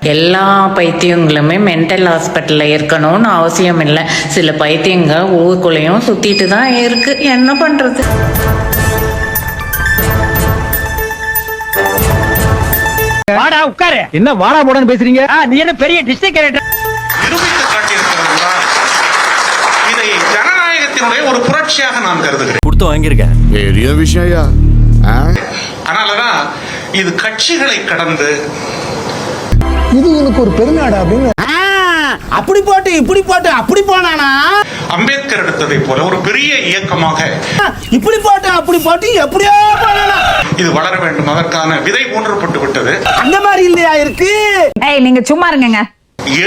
எல்லா பைத்தியங்களுமே மென்டல் ஹாஸ்பிட்டலில் இருக்கணும்னு அவசியம் இல்லை. சில பைத்தியங்க ஊருக்குள்ளேயும் சுற்றிட்டு தான் இருக்கு. என்ன பண்ணுறது? வாடா உட்காரு. என்ன வாடா போடன்னு பேசுறீங்க? நீ என்ன பெரிய டிஸ்ட்ரிக்ட் டைரக்டர்? நிரூபித்து காட்டியிருக்கிறார். இதை ஜனநாயகத்தினுடைய ஒரு புரட்சியாக நான் கருதுகிறேன். கொடுத்து வாங்கியிருக்கேன். பெரிய விஷயம். அதனாலதான் இது கட்சிகளை கடந்து இது எனக்கு ஒரு பெருநாடு அப்படின்னு அப்படி போட்டு இப்படி போட்டு அப்படி போனானா அம்பேத்கர் எடுத்ததை போல ஒரு பெரிய இயக்கமாக இப்படி போட்டு அப்படி போட்டு எப்படியோ போனானா இது வளர வேண்டும். அதற்கான விதை ஊன்றப்பட்டு விட்டது. அந்த மாதிரி இல்லையா இருக்கு? நீங்க சும்மா இருங்க.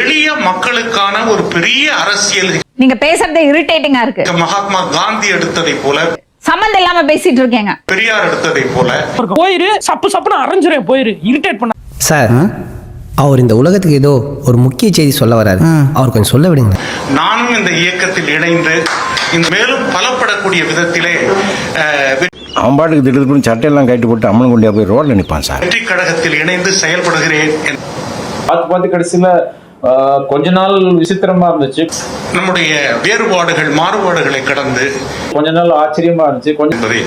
எளிய மக்களுக்கான ஒரு பெரிய அரசியல் நீங்க பேசுறதே இரிட்டேட்டிங்கா இருக்கு. மகாத்மா காந்தி எடுத்ததை போல, சம்பந்தம் இல்லாம பேசிட்டு இருக்கீங்க. பெரியார் எடுத்ததை போல போயிரு சப்பு சப்புன்னு அரைஞ்சிரும். போயிரு இரிட்டேட் பண்ண. சார், அவர் இந்த உலகத்துக்கு ஏதோ ஒரு முக்கிய செய்தி சொல்ல வராரு. அவர் கொஞ்சம் சொல்ல விடுங்க. நானும் இந்த இயக்கத்தில் இணைந்து இந்த மேலும் பலப்படக்கூடிய விதத்திலே அவன் பாட்டுக்கு திடீர்னு சட்டையெல்லாம் கட்டி போட்டு அம்மன் கொண்டியா போய் ரோட்ல நிற்பான் சார். வெற்றி கழகத்தில் இணைந்து செயல்படுகிறேன். பார்த்து கடைசியில கொஞ்ச நாள் விசித்திரமா இருந்துச்சு. நம்முடைய வேறுபாடுகள் மாறுபாடுகளை கடந்து கொஞ்ச நாள் ஆச்சரியமா இருந்துச்சு. என்பதை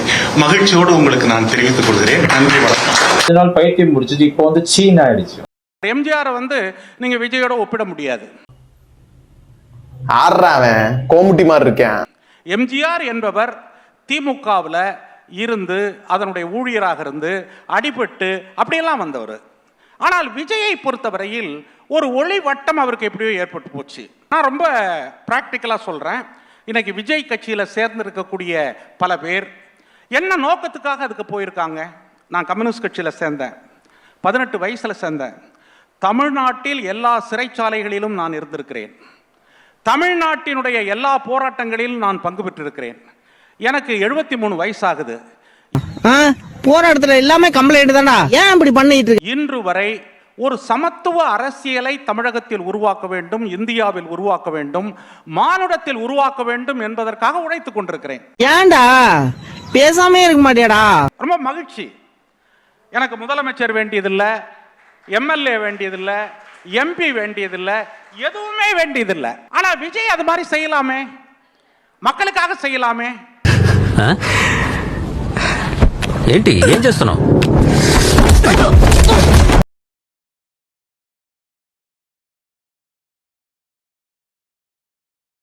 மகிழ்ச்சியோடு உங்களுக்கு நான் தெரிவித்துக் கொள்கிறேன். நன்றி, வணக்கம். கொஞ்ச நாள் பைத்தியம் முடிச்சிச்சு. இப்போ வந்து சீன் ஆயிடுச்சு. எம்ஜிஆர் நீங்க விஜயோட ஒப்பிட முடியாது. ஆடுறாவன் கோமுட்டி மாதிரி இருக்கேன். எம்ஜிஆர் என்பவர் திமுகவில் இருந்து அதனுடைய ஊழியராக இருந்து அடிபட்டு அப்படியெல்லாம் வந்தவர். ஆனால் விஜயை பொறுத்தவரையில் ஒரு ஒளி வட்டம் அவருக்கு எப்படியோ ஏற்பட்டு போச்சு. நான் ரொம்ப பிராக்டிக்கலாக சொல்கிறேன். இன்னைக்கு விஜய் கட்சியில் சேர்ந்திருக்கக்கூடிய பல பேர் என்ன நோக்கத்துக்காக அதுக்கு போயிருக்காங்க? நான் கம்யூனிஸ்ட் கட்சியில் சேர்ந்தேன். 18 வயசில் சேர்ந்தேன். தமிழ்நாட்டில் எல்லா சிறைச்சாலைகளிலும் நான் இருந்திருக்கிறேன். தமிழ்நாட்டினுடைய எல்லா போராட்டங்களிலும் நான் பங்கு பெற்றிருக்கிறேன். எனக்கு 73 வயசாகுது. போராட்டத்துல எல்லாமே கம்ப்ளைண்ட் தானா? ஏன் இப்படி பண்ணிட்டு இருக்கு? இன்று வரை ஒரு சமத்துவ அரசியலை தமிழகத்தில் உருவாக்க வேண்டும், இந்தியாவில் உருவாக்க வேண்டும், மானுடத்தில் உருவாக்க வேண்டும் என்பதற்காக உழைத்துக் கொண்டிருக்கிறேன். ஏன்டா பேசாமே இருக்க மாட்டியாடா? ரொம்ப மகிழ்ச்சி. எனக்கு முதலமைச்சர் வேண்டியதில்லை, எம்எல்ஏ வேண்டியதில்லை, எம்பி வேண்டியதில்லை, எதுவுமே வேண்டியதில்லை. ஆனா விஜய் அது மாதிரி செய்யலாமே, மக்களுக்காக செய்யலாமே. ఏంటి ఏం చేస్తున్నావు?